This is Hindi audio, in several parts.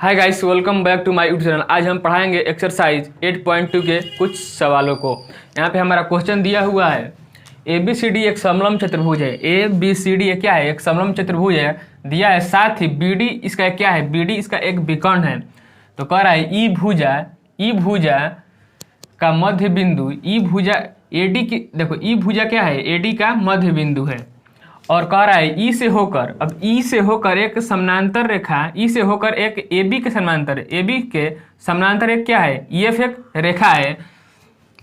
Hi guys, welcome back to my YouTube channel. आज हम पढ़ाएंगे एक्सरसाइज 8.2 के कुछ सवालों को। यहाँ पे हमारा क्वेश्चन दिया हुआ है ABCD एक समलंब चतुर्भुज है। ABCD ये क्या है? एक समलंब चतुर्भुज है दिया है। साथ ही BD इसका क्या है? BD इसका एक विकर्ण है। तो कह रहा है ई भुजा का मध्य बिंदु, ई भुजा AD की, देखो ई भुजा क्या है? AD का मध्य बिंदु है। और कह रहा है ई से होकर, अब ई से होकर एक समानांतर रेखा, ई से होकर एक AB के समानांतर, AB के समानांतर एक क्या है? EF एक रेखा है।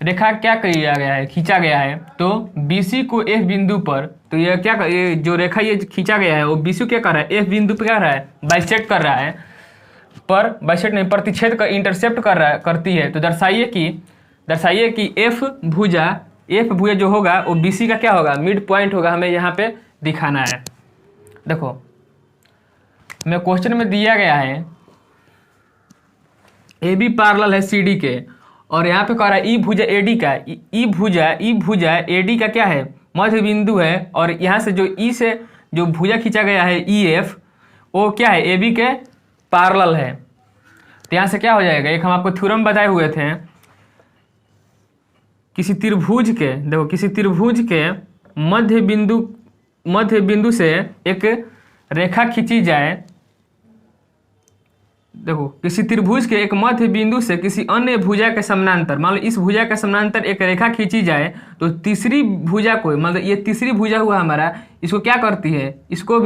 रेखा क्या किया गया है? खींचा गया है। तो BC को F बिंदु पर, तो ये क्या, ये जो रेखा ये खींचा गया है वो BC क्या कर रहा है? F बिंदु पर क्या कर रहा है? बाइसेक्ट कर रहा है। पर बाइसेक्ट नहीं, प्रतिच्छेद का इंटरसेप्ट कर रहा है, करती है। तो दर्शाइए कि F भुजा जो होगा वो BC का क्या होगा? मिड पॉइंट होगा। हमें यहाँ पे दिखाना है। देखो मैं क्वेश्चन में दिया गया है AB पैरेलल है CD के, और यहाँ पे कह रहा है ई भुजा AD का, ई भुजा AD का क्या है? मध्य बिंदु है। और यहाँ से जो ई से जो भुजा खींचा गया है EF, वो क्या है? AB के पैरेलल है। तो यहाँ से क्या हो जाएगा? एक हम आपको थ्योरम बताए हुए थे, किसी त्रिभुज के, देखो किसी त्रिभुज के मध्य बिंदु से एक रेखा खींची जाए। देखो किसी त्रिभुज के एक मध्य बिंदु से किसी अन्य भुजा के समानांतर, मान लो इस भुजा के समानांतर एक रेखा खींची जाए, तो तीसरी भुजा को, मतलब ये तीसरी भुजा हुआ हमारा, इसको क्या करती है? इसको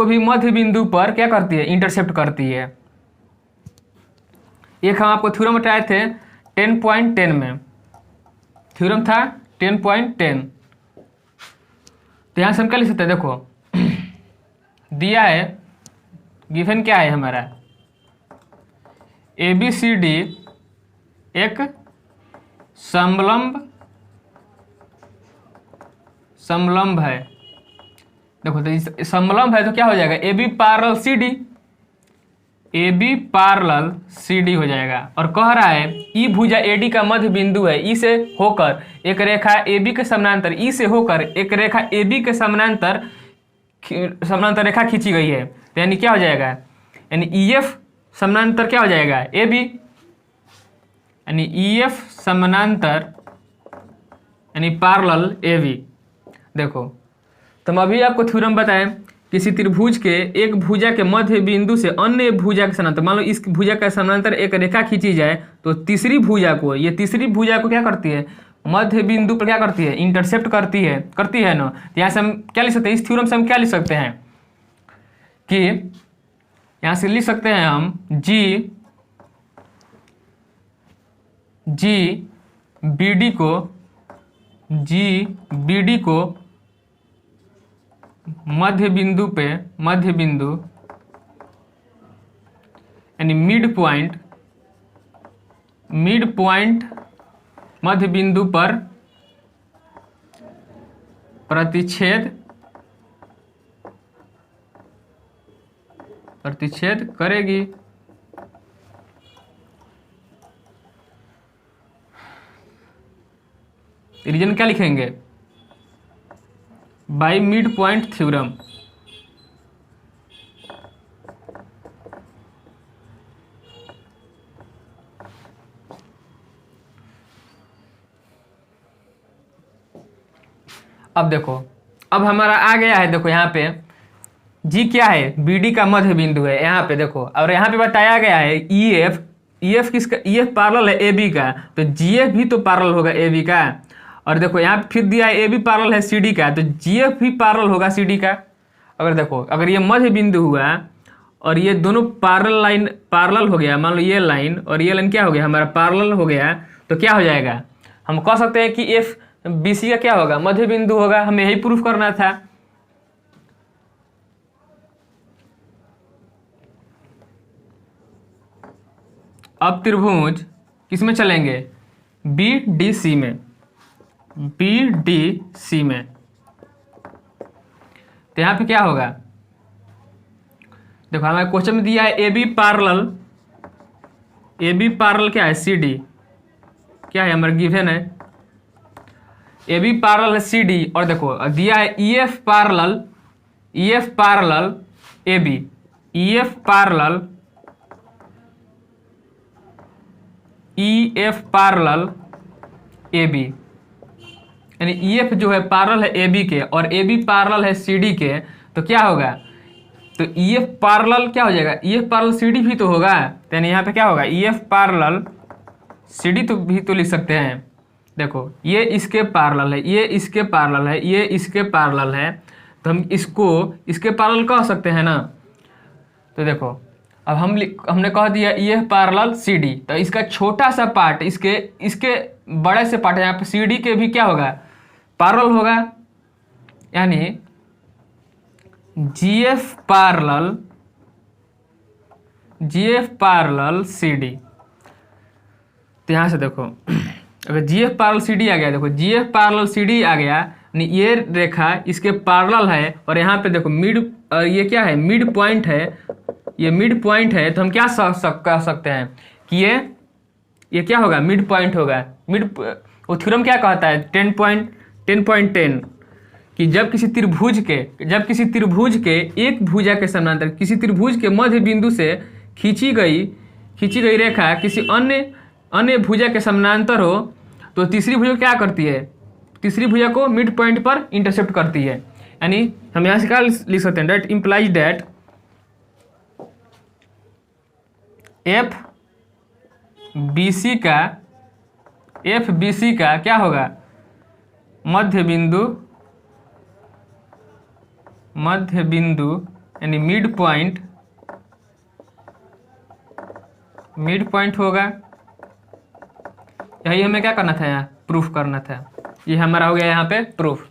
भी मध्य बिंदु पर क्या करती है? इंटरसेप्ट करती है। एक हम आपको थ्योरम बताए थे 10.10 में, थ्योरम था 10.10। तो यहाँ से हम क्या लिख सकते हैं? देखो दिया है, गिवन क्या है हमारा? ABCD एक समलंब है। देखो तो समलंब है तो क्या हो जाएगा? AB पैरेलल CD हो जाएगा। और कह रहा है ई भुजा AD का मध्य बिंदु है। ई से होकर एक रेखा AB के समानांतर, ई से होकर एक रेखा AB के समानांतर रेखा खींची गई है। तो यानी क्या हो जाएगा? यानी EF समानांतर क्या हो जाएगा? AB, यानी EF समानांतर यानी पैरेलल AB। देखो तो हम अभी आपको थ्योरम बताएं, किसी त्रिभुज के एक भुजा के मध्य बिंदु से अन्य भुजा के समानांतर, मान लो इस भुजा के समानांतर एक रेखा खींची जाए, तो तीसरी भुजा को क्या करती है? मध्य बिंदु पर क्या करती है? इंटरसेप्ट करती है ना। तो यहाँ से हम क्या लिख सकते हैं? इस थ्योरम से हम क्या लिख सकते हैं कि यहाँ से लिख सकते हैं हम BD को मध्य बिंदु यानी मिड पॉइंट मध्य बिंदु पर प्रतिच्छेद करेगी। रीजन क्या लिखेंगे? By mid point theorem. अब देखो, अब हमारा आ गया है, देखो यहाँ पे G क्या है? BD का मध्य बिंदु है यहाँ पे, देखो। और यहाँ पे बताया गया है EF किसका? EF पैरेलल है AB का, तो GF भी तो पैरेलल होगा AB का। और देखो यहाँ पे फिर दिया है AB पैरेलल है CD का, तो GF भी पैरेलल होगा CD का। अगर देखो, अगर ये मध्य बिंदु हुआ और ये दोनों पैरेलल हो गया, मान लो ये लाइन और ये लाइन क्या हो गया? हमारा पैरेलल हो गया, तो क्या हो जाएगा? हम कह सकते हैं कि BC का क्या होगा? मध्य बिंदु होगा। हमें यही प्रूफ करना था। अब त्रिभुज किसमें चलेंगे? BDC में। तो यहाँ पे क्या होगा? देखो हमारे क्वेश्चन में दिया है AB पैरेलल क्या है? CD क्या है? हमारा गिवन है AB पैरेलल है CD। और देखो दिया है EF parallel AB, EF parallel AB, यानी EF जो है पैरेलल है AB के और AB पैरेलल है CD के, तो क्या होगा, तो EF पैरेलल क्या हो जाएगा, EF पैरेलल CD भी तो होगा, यानी यहाँ पे क्या होगा, EF पैरेलल CD तो भी तो लिख सकते हैं। देखो ये इसके पैरेलल है, ये इसके पैरेलल है, ये इसके पैरेलल है, तो हम इसको इसके पैरेलल कह सकते हैं ना। तो देखो अब हमने कह दिया EF पैरेलल CD, तो इसका छोटा सा पार्ट इसके बड़े से पार्ट यहाँ पे CD के भी क्या होगा, पैरेलल होगा, यानी GF पैरेलल CD। तो यहाँ से देखो अगर GF पैरेलल CD आ गया, देखो GF पैरेलल CD आ गया, यानी ये रेखा इसके पैरेलल है और यहाँ पे देखो ये क्या है, मिड पॉइंट है, ये मिड पॉइंट है, तो हम क्या कह सकते हैं कि ये क्या होगा, मिड पॉइंट होगा। वो थ्योरम क्या कहता है, 10.10 कि जब किसी त्रिभुज के एक भुजा के समानांतर किसी त्रिभुज के मध्य बिंदु से खींची गई रेखा किसी अन्य भुजा के समानांतर हो, तो तीसरी भुजा क्या करती है, तीसरी भुजा को मिड पॉइंट पर इंटरसेप्ट करती है। यानी हम यहाँ से क्या लिख सकते हैं, that implies that F B C का क्या होगा, मध्य बिंदु यानी मिड पॉइंट होगा। यही हमें क्या करना था, यहाँ प्रूफ करना था। ये हमारा हो गया यहाँ पे प्रूफ।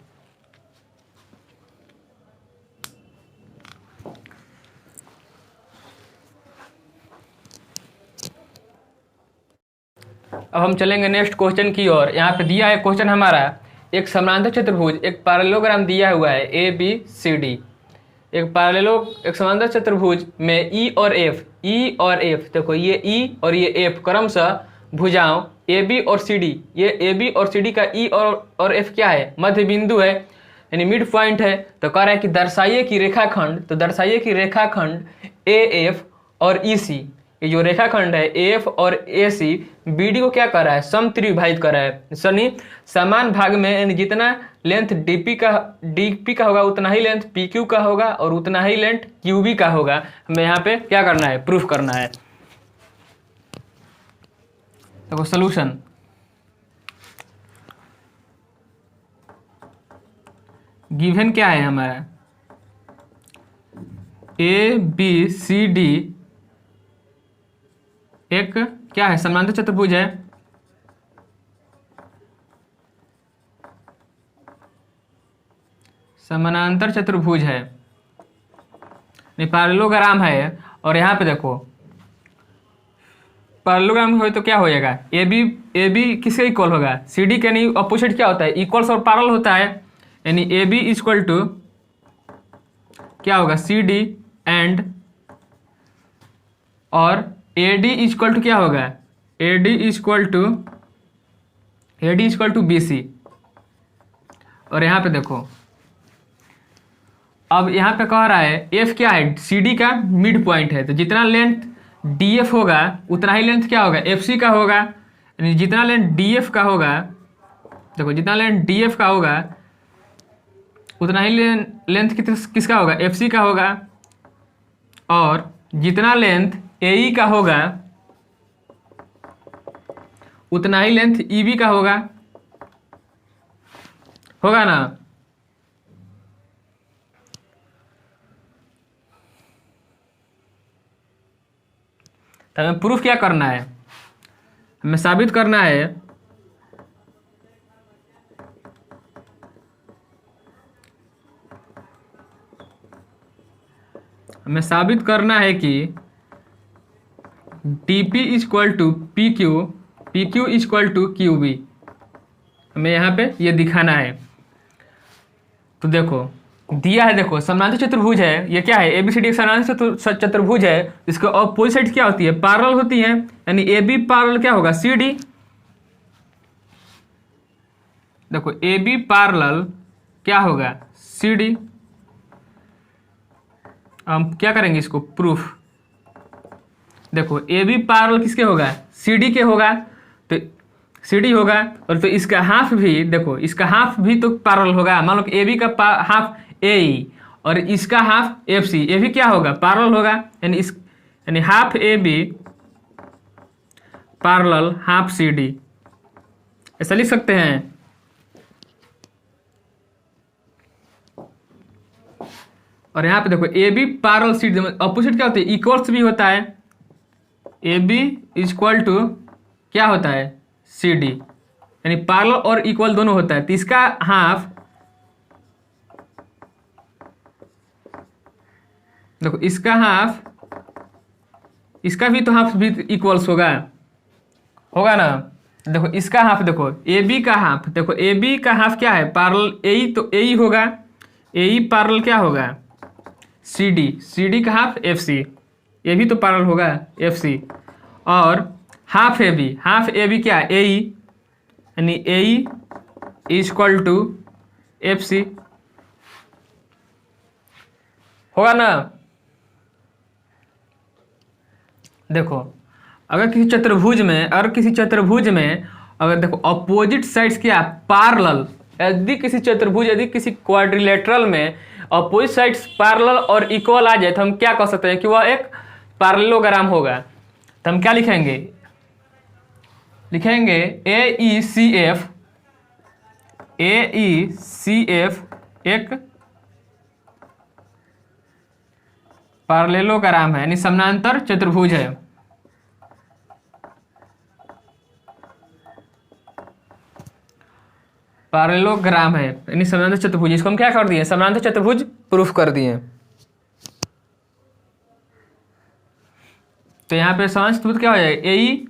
अब हम चलेंगे नेक्स्ट क्वेश्चन की ओर। यहाँ पे दिया है क्वेश्चन हमारा, एक समानांतर चतुर्भुज, एक पैरेललोग्राम दिया हुआ है ABCD। एक समांतर चतुर्भुज में E और F, देखो ये E और ये F क्रमशः भुजाओं AB और CD, ये AB और CD का E और F क्या है, मध्य बिंदु है, यानी मिड पॉइंट है। तो कह रहा है कि दर्शाइए कि रेखाखंड AF और EC, ये जो रेखाखंड है AF और AC BD को क्या कर रहा है, समत्रिविभाजित कर रहा है। सनी समान भाग में, यानी जितना लेंथ DP का होगा उतना ही लेंथ PQ का होगा और उतना ही लेंथ QB का होगा। हमें यहाँ पे क्या करना है, प्रूफ करना है। देखो सॉल्यूशन, गिवन क्या है हमारा, ABCD एक क्या है, समांतर चतुर्भुज है। समानांतर चतुर्भुज है, पैरेललोग्राम है। और यहाँ पे देखो पैरेललोग्राम हो तो क्या हो जाएगा, AB किसके इक्वल होगा, CD के, नहीं अपोजिट क्या होता है, इक्वल्स और पैरेलल होता है। यानी AB इक्वल टू क्या होगा, CD एंड, और AD इक्वल टू क्या होगा, AD इक्वल टू BC। और यहाँ पे देखो अब यहाँ पे कह रहा है F क्या है, CD का मिड पॉइंट है, तो जितना लेंथ DF होगा उतना ही लेंथ क्या होगा, FC का होगा। यानी जितना लेंथ DF का होगा, देखो जितना लेंथ DF का होगा उतना ही लेंथ किसका होगा, FC का होगा। और जितना लेंथ AE का होगा उतना ही लेंथ EB का होगा ना। तो हमें प्रूफ क्या करना है, हमें साबित करना है कि DP equal to PQ, PQ equal to QB। हमें यहाँ पे ये दिखाना है। तो देखो दिया है, देखो समानांतर चतुर्भुज है, ये क्या है, ABCD एक समानांतर चतुर्भुज है, इसके ऑपोजिट साइड क्या होती है, पैरेलल होती है। यानी AB पैरेलल क्या होगा, CD। देखो AB पैरेलल क्या होगा, CD। हम क्या करेंगे इसको प्रूफ। देखो ए बी पैरेलल किसके होगा, सी डी के होगा, तो सी डी होगा, और तो इसका हाफ भी देखो, इसका हाफ भी तो पैरेलल होगा। मान लो कि ए बी का हाफ ए ई और इसका हाफ एफ सी, ये भी क्या होगा, पैरेलल होगा। यानी half A B parallel half C D, ऐसा लिख सकते हैं। और यहाँ पे देखो A B parallel C D, opposite क्या होता है, इक्वल्स भी होता है। ए बी इक्वल टू क्या होता है, सी डी, यानी पैरेलल और इक्वल दोनों होता है। तो इसका हाफ देखो, इसका हाफ, इसका भी तो हाफ भी इक्वल्स होगा ना। देखो इसका हाफ, देखो ए बी का हाफ, देखो ए बी का हाफ क्या है, पैरेलल ए ई, तो ए ई होगा, ए ई पैरेलल क्या होगा, सी डी, सी डी का हाफ एफ सी, ये भी तो पैरेलल होगा एफ सी। और हाफ ए बी क्या है, ए ई, यानी A E equal to F C, होगा ना। देखो अगर किसी चतुर्भुज में अगर देखो अपोजिट साइड्स क्या पैरेलल, यदि किसी क्वाड्रिलेटरल में अपोजिट साइड्स पैरेलल और इक्वल आ जाए तो हम क्या कह सकते हैं कि वह एक पैरेललोग्राम होगा। तो हम क्या लिखेंगे ए ई सी एफ एक पैरेललोग्राम है, यानी समानांतर चतुर्भुज है। पैरेललोग्राम है यानी समानांतर चतुर्भुज, इसको हम क्या कर दिए, समानांतर चतुर्भुज प्रूफ कर दिए। तो यहाँ पे समानांतर चतुर्भुज क्या हो जाएगा, ए ई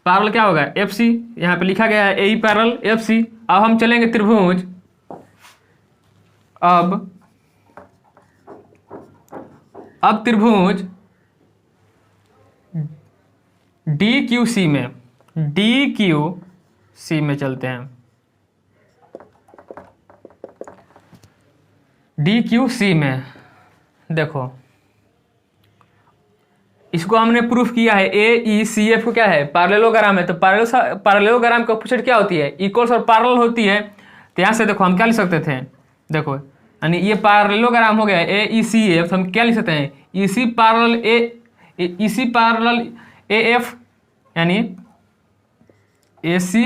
पैरेलल क्या होगा, एफ सी, यहाँ पे लिखा गया है A E parallel F C. अब हम चलेंगे त्रिभुज, अब त्रिभुज डी क्यू सी में चलते हैं। डी क्यू सी में देखो, इसको हमने प्रूफ किया है, ए ई सी एफ को क्या है, पैरेललोग्राम है। तो पैरेललोग्राम का अपोजिट क्या होती है, इक्वल्स और पैरेलल होती है। तो यहाँ से देखो हम क्या लिख सकते थे, देखो यानी ये पैरेललोग्राम हो गया ए ई सी एफ, तो हम क्या लिख सकते हैं, ई सी पैरेलल ए एफ, यानी ए सी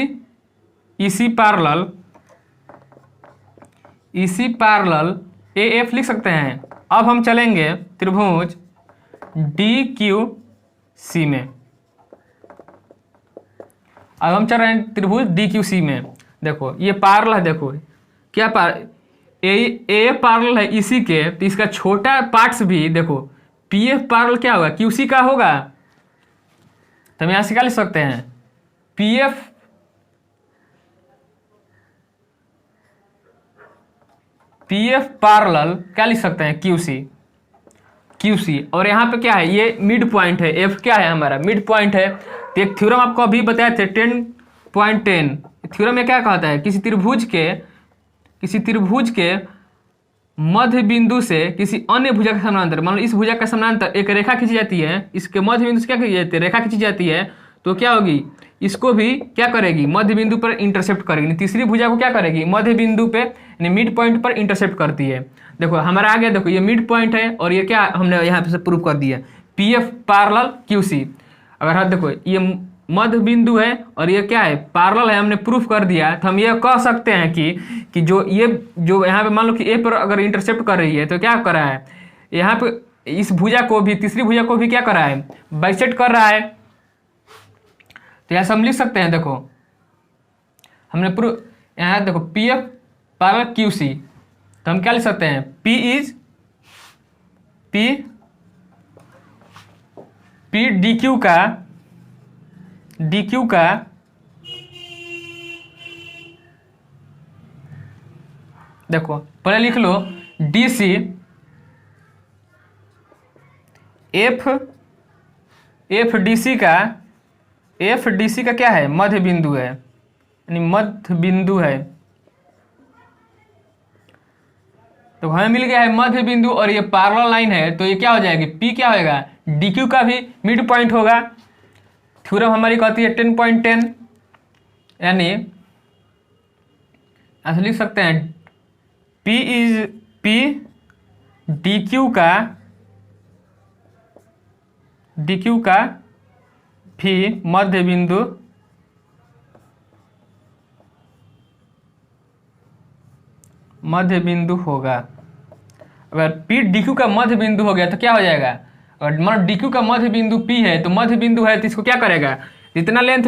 ई सी पैरेलल ए एफ लिख सकते हैं। अब हम चलेंगे त्रिभुज डी क्यू सी में। अब हम चल रहे हैं त्रिभुज डी क्यू सी में। देखो ये पैरेलल है, देखो क्या ए पैरेलल है इसी के, तो इसका छोटा पार्ट्स भी देखो पी एफ पैरेलल क्या होगा, क्यू सी का होगा। तो हम यहाँ से क्या लिख सकते हैं, पी एफ पैरेलल क्या लिख सकते हैं, क्यू सी। और यहाँ पे क्या है, ये मिड पॉइंट है, एफ क्या है हमारा, मिड पॉइंट है। तो एक थ्योरम आपको अभी बताए थे 10.10, थ्योरम में क्या कहता है, किसी त्रिभुज के मध्य बिंदु से किसी अन्य भुजा के समानांतर, मान लो इस भुजा का समानांतर एक रेखा खींची जाती है, इसके मध्य बिंदु से क्या खींची जाती है, रेखा खींची जाती है, तो क्या होगी, इसको भी क्या करेगी, मध्य बिंदु पर इंटरसेप्ट करेगी। तीसरी भुजा को क्या करेगी, मध्य बिंदु पे यानी मिड पॉइंट पर इंटरसेप्ट करती है। देखो हमारा आ गया, देखो ये मिड पॉइंट है और ये क्या हमने यहाँ पे से प्रूव कर दिया, P F parallel Q C. अगर हाँ देखो ये मध्य बिंदु है और ये क्या है, पैरेलल है, हमने प्रूफ कर दिया। तो हम ये कह सकते हैं कि जो यहाँ पे मान लो कि ए पर अगर इंटरसेप्ट कर रही है तो क्या कर रहा है, यहाँ पे इस भुजा को भी, तीसरी भुजा को भी क्या कर रहा है, बाइसेक्ट कर रहा है। तो यहाँ से हम लिख सकते हैं, देखो हमने प्रूफ, यहाँ देखो P F parallel Q C, तो हम क्या लिख सकते हैं, पी डी क्यू का देखो पहले लिख लो D C, F D C का क्या है, मध्य बिंदु है, यानी मध्य बिंदु है। तो हमें मिल गया है मध्य बिंदु और ये पैरेलल लाइन है, तो ये क्या हो जाएगी, पी क्या होएगा, डी क्यू का भी मिड पॉइंट होगा। थ्योरम हमारी कहती है 10.10, यानी ऐसे लिख सकते हैं पी डी क्यू का भी मध्य बिंदु होगा। अगर पी डी क्यू का मध्य बिंदु हो गया तो क्या हो जाएगा, अगर मान डी क्यू का मध्य बिंदु पी है तो मध्य बिंदु है तो इसको क्या करेगा, जितना लेंथ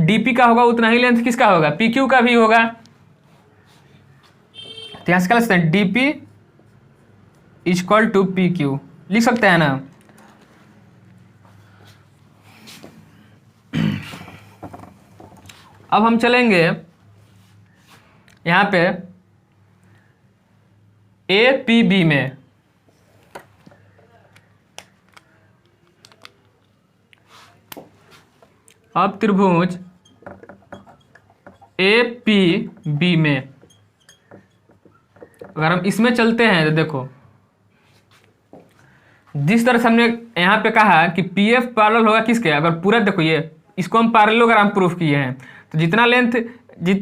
डीपी का होगा उतना ही लेंथ किसका होगा, पी क्यू का भी होगा। तो यहां से क्या लिख सकते हैं, DP equal to P Q लिख सकते हैं ना। अब हम चलेंगे यहां पे ए पी बी में। अब त्रिभुज ए पी बी में अगर हम इसमें चलते हैं तो देखो, जिस तरह से हमने यहां पे कहा कि पी एफ पैरेलल होगा किसके, अगर पूरा देखो ये इसको हम पैरेलोग्राम प्रूफ किए हैं, तो जितना लेंथ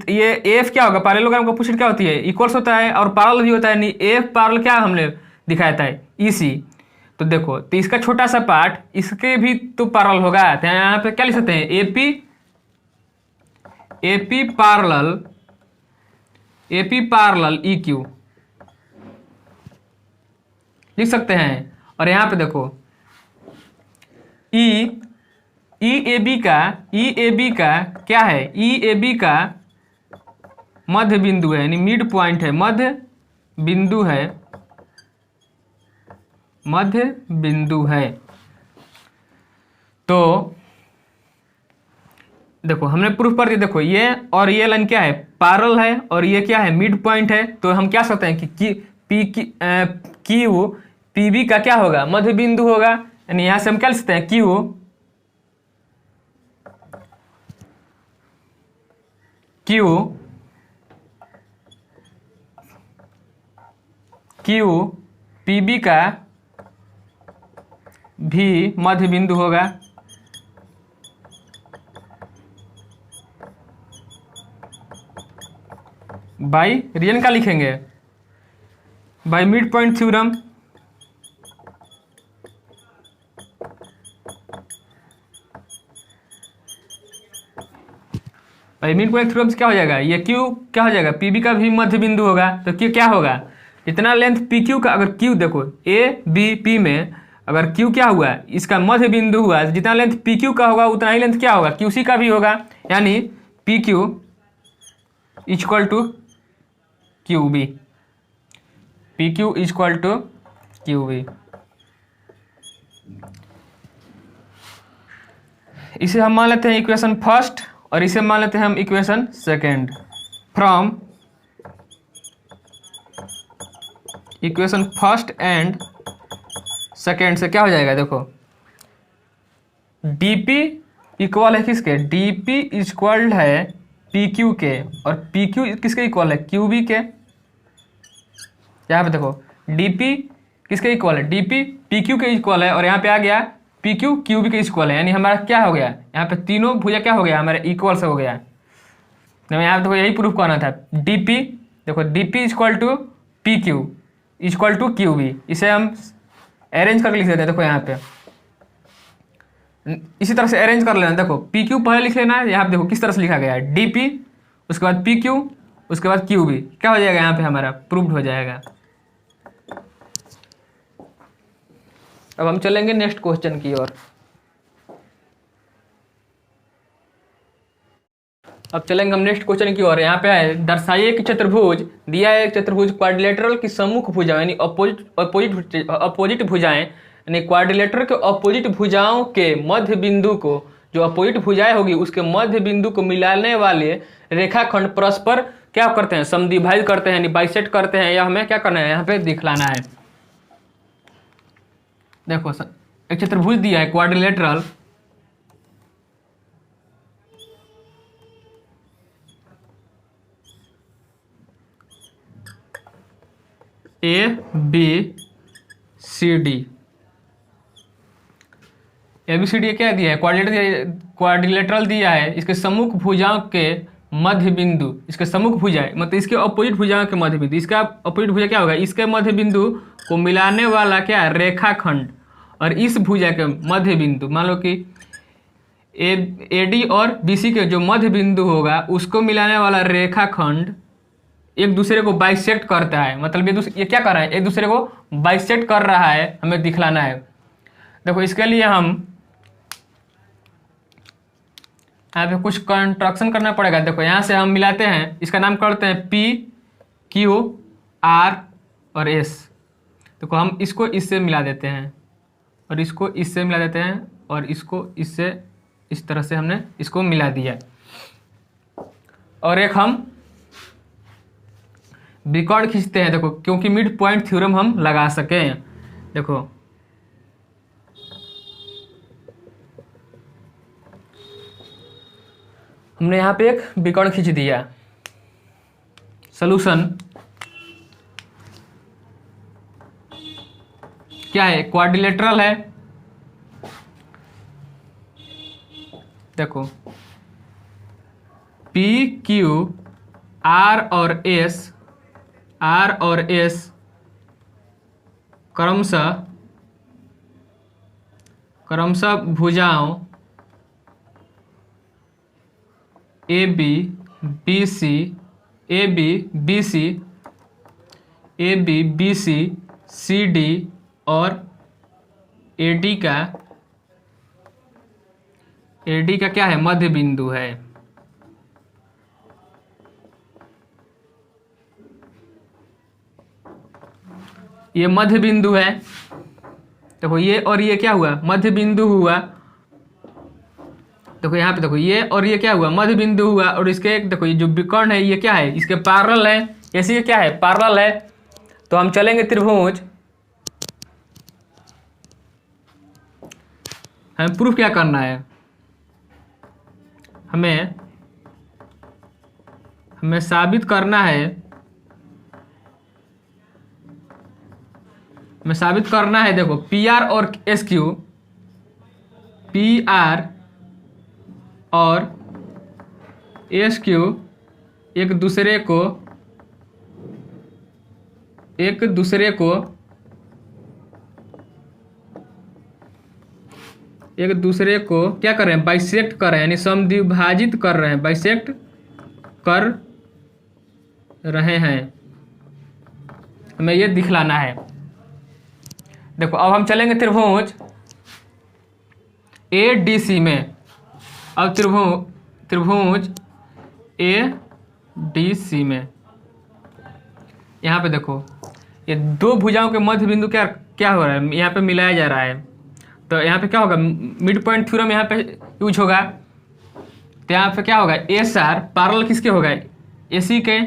ये एफ क्या होगा, पैरेलोग्राम का पोजीशन क्या होती है, इक्वल्स होता है और पैरेलल भी होता है, नहीं एफ पैरेलल क्या हमने दिखाया था, ईसी। तो देखो तो इसका छोटा सा पार्ट इसके भी तो पैरेलल होगा, तो यहाँ पे क्या लिख सकते हैं, एपी पैरेलल ई क्यू लिख सकते हैं। और यहां पे देखो ई ए बी का क्या है, ई ए बी का मध्य बिंदु है, यानी मिड पॉइंट है, मध्य बिंदु है। तो देखो हमने प्रूफ कर दिया, देखो ये और ये लाइन क्या है, पैरेलल है और ये क्या है, मिड पॉइंट है। तो हम क्या सकते हैं कि क्यू पीबी का क्या होगा, मध्य बिंदु होगा, यानी यहां से हम क्या लिख सकते हैं, क्यू पीबी का भी मध्य बिंदु होगा। बाई रीजन का लिखेंगे, बाई मिड पॉइंट थ्योरम। भाई मिड पॉइंट थ्योरम से क्या हो जाएगा, ये क्यू क्या हो जाएगा, पीबी का भी मध्य बिंदु होगा। तो क्यू क्या होगा, इतना लेंथ पी क्यू का, अगर क्यू देखो ए बी पी में अगर क्यू क्या हुआ, इसका मध्य बिंदु हुआ, जितना लेंथ पी क्यू का होगा उतना ही लेंथ क्या होगा, क्यू सी का भी होगा, यानी P Q equal to Q B, P Q equal to Q B. इसे हम मान लेते हैं इक्वेशन फर्स्ट और इसे मान लेते हैं हम equation second. From equation first and second से क्या हो जाएगा, देखो डीपी इक्वल है किसके, डीपी इक्वल है पी क्यू के, और पी क्यू किसके इक्वल है, क्यू बी के। यहाँ पे देखो डीपी किसके इक्वल है, डीपी पी क्यू के इक्वल है, और यहाँ पे आ गया पी क्यू क्यू बी के इक्वल है, यानी हमारा क्या हो गया, यहाँ पे तीनों भुजा क्या हो गया, हमारे इक्वल से हो गया। तो यहाँ पे देखो यही प्रूफ करना था, डीपी देखो DP equal to P Q equal to Q B. इसे हम अरेंज करके लिख देते हैं, देखो यहाँ पे इसी तरह से अरेंज कर लेना। देखो पी क्यू पहले लिख लेना है, यहाँ पे देखो किस तरह से लिखा गया है, डीपी उसके बाद पी क्यू उसके बाद क्यू बी, क्या हो जाएगा यहाँ पे हमारा प्रूव्ड हो जाएगा। अब हम चलेंगे नेक्स्ट क्वेश्चन की ओर। अब चलेंगे हम नेक्स्ट क्वेश्चन की ओर। यहाँ पे है दर्शाइए कि चतुर्भुज दिया है, एक चतुर्भुज क्वाड्रिलेटरल की सम्मुख भुजा यानी अपोजिट भुजाएं, यानी क्वाड्रिलेटरल के अपोजिट भुजाओं के मध्य बिंदु को, जो अपोजिट भुजाएं होगी उसके मध्य बिंदु को मिलाने वाले रेखाखंड परस्पर क्या करते हैं, समद्विभाजित करते हैं, यानी बाइसेक्ट करते हैं। या हमें क्या करना है, यहाँ पे दिखलाना है। देखो एक चतुर्भुज दिया है क्वाड्रिलेटरल, ABCD। ABCD क्या दिया है? क्वाड्रिलेटरल दिया है। इसके सम्मुख भुजाओं के मध्य बिंदु, इसके सम्मुख भुजा मतलब इसके अपोजिट भुजाओं के मध्य बिंदु, इसका अपोजिट भुजा क्या होगा? इसके मध्य बिंदु को मिलाने वाला क्या है? रेखाखंड। और इस भुजा के मध्य बिंदु, मान लो कि AD और BC के जो मध्य बिंदु होगा उसको मिलाने वाला रेखाखंड एक दूसरे को बाइसेक्ट करता है। मतलब ये क्या कर रहा है? एक दूसरे को बाइसेक्ट कर रहा है, हमें दिखलाना है। देखो इसके लिए हम यहाँ पे कुछ कंस्ट्रक्शन करना पड़ेगा। देखो यहाँ से हम मिलाते हैं, इसका नाम करते हैं PQR और S। देखो हम इसको इससे मिला देते हैं और इसको इससे मिला देते हैं और इसको इससे, इस तरह से हमने इसको मिला दिया। और एक हम बिकॉर्ड खींचते हैं, देखो क्योंकि मिड पॉइंट थ्योरम हम लगा सकें। देखो हमने यहाँ पे एक बिकॉर्ड खींच दिया। सॉल्यूशन क्या है? क्वाड्रिलेटरल है। देखो PQR और S क्रमशः भुजाओं AB, BC, CD और AD का क्या है? मध्य बिंदु है। ये मध्य बिंदु है। देखो ये और ये क्या हुआ? मध्य बिंदु हुआ। देखो यहाँ पे देखो ये और ये क्या हुआ? मध्य बिंदु हुआ। और इसके देखो ये जो विकर्ण है ये क्या है? इसके पैरेलल है। ऐसे ये क्या है? पैरेलल है। तो हम चलेंगे त्रिभुज, हमें प्रूफ क्या करना है? हमें साबित करना है, देखो PR और SQ, PR और SQ एक दूसरे को क्या कर रहे हैं? बाइसेक्ट कर रहे हैं, यानी समद्विभाजित कर रहे हैं, बाइसेक्ट कर रहे हैं। हमें ये दिखलाना है। देखो अब हम चलेंगे त्रिभुज ADC में। अब त्रिभुज ADC में यहाँ पे देखो ये दो भुजाओं के मध्य बिंदु क्या हो रहा है? यहाँ पे मिलाया जा रहा है। तो यहाँ पे क्या होगा? मिड पॉइंट थ्योरम यहाँ पे यूज होगा। तो यहाँ पे क्या होगा? SR पैरेलल किसके होगा? AC के।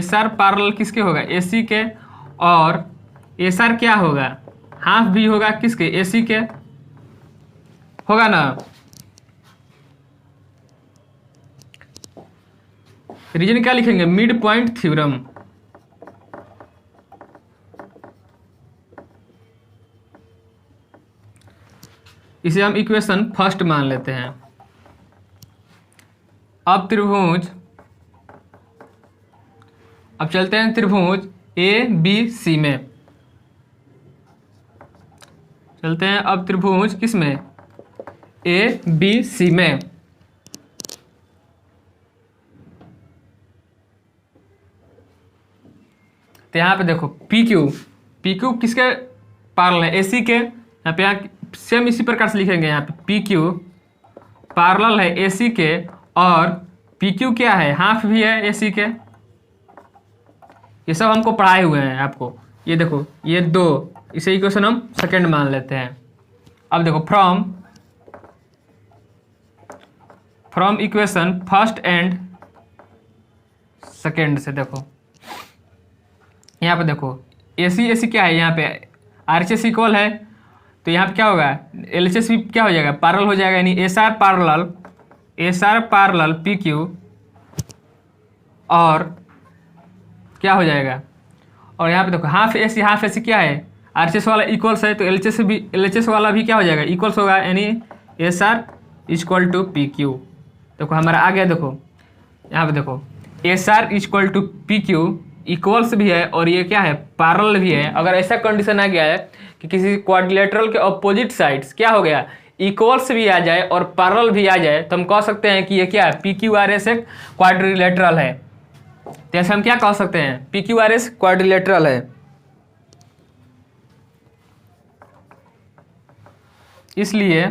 SR पैरेलल किसके होगा? AC के। और SR क्या होगा? हाफ भी होगा किसके? AC के होगा ना। रीजन क्या लिखेंगे? Mid point theorem. इसे हम इक्वेशन फर्स्ट मान लेते हैं। अब चलते हैं त्रिभुज ABC में। चलते हैं अब त्रिभुज किस में? ABC में। तो यहाँ पे देखो PQ किसके पैरेलल है? AC के। यहाँ पे सेम इसी प्रकार से लिखेंगे। यहाँ पे PQ पैरेलल है AC के और PQ क्या है? हाफ भी है AC के। ये सब हमको पढ़ाए हुए हैं आपको। ये देखो ये दो, इसे इक्वेशन हम सेकंड मान लेते हैं। अब देखो from equation first and second से देखो यहाँ पे देखो AC क्या है? यहाँ पे RHS इक्वल है। तो यहाँ पे क्या होगा? LHS भी क्या हो जाएगा? पैरेलल हो जाएगा। यानी SR पैरेलल PQ और क्या हो जाएगा? और यहाँ पे देखो हाफ AC हाफ AC क्या है, RHS वाला इक्वल्स है, तो LHS वाला भी क्या हो जाएगा, इक्वल्स होगा, यानी SR इक्वल टू PQ। देखो हमारा आ गया, देखो यहाँ पे देखो SR equal to PQ equals भी है और ये क्या है, पैरेलल भी है। अगर ऐसा कंडीशन आ गया है कि किसी क्वाड्रिलेटरल के अपोजिट साइड्स क्या हो गया, इक्वल्स भी आ जाए और पैरेलल भी आ जाए, तो हम कह सकते हैं कि ये क्या है, PQRS एक क्वाड्रिलेटरल है। तो ऐसे हम क्या कह सकते हैं, PQRS क्वाड्रिलेटरल है। इसलिए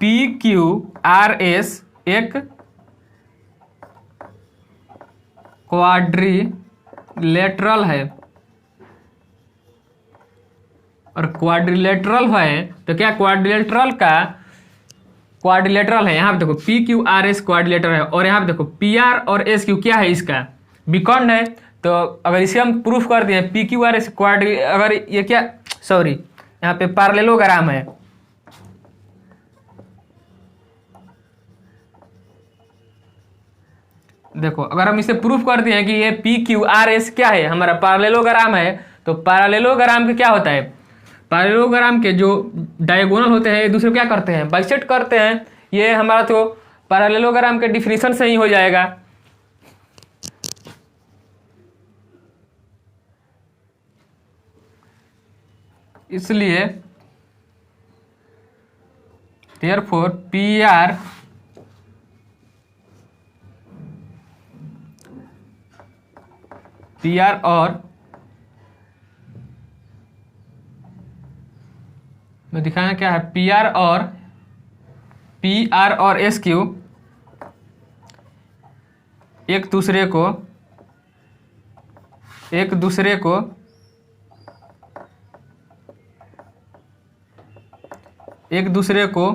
PQRS एक क्वाड्रिलेटरल है, और क्वाड्रिलेटरल है तो क्या क्वाड्रिलेटरल है। यहाँ पे देखो PQRS क्वाड्रिलेटरल है, और यहाँ पे देखो PR और SQ क्या है, इसका बिकॉन्ड है। तो अगर इसे हम प्रूफ कर दिए PQRS अगर ये क्या, सॉरी यहाँ पे पैरेललोग्राम है, देखो अगर हम इसे प्रूफ कर दिए कि ये PQRS क्या है, हमारा पैरेललोग्राम है, तो पैरेललोग्राम के क्या होता है, पैरेललोग्राम के जो डायगोनल होते हैं एक दूसरे को क्या करते हैं, बाइसेक्ट करते हैं। ये हमारा तो पैरेललोग्राम के डिफिनीशन से ही हो जाएगा। इसलिए देयरफॉर PR और मैं दिखाना क्या है, PR और SQ एक दूसरे को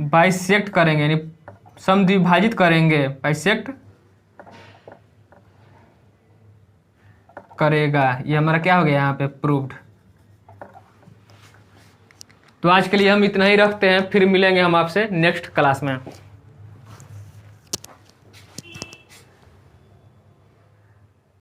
बाइसेक्ट करेंगे, यानी समद्विभाजित करेंगे, बाइसेक्ट करेगा। ये हमारा क्या हो गया यहाँ पे, प्रूव्ड। तो आज के लिए हम इतना ही रखते हैं, फिर मिलेंगे हम आपसे नेक्स्ट क्लास में।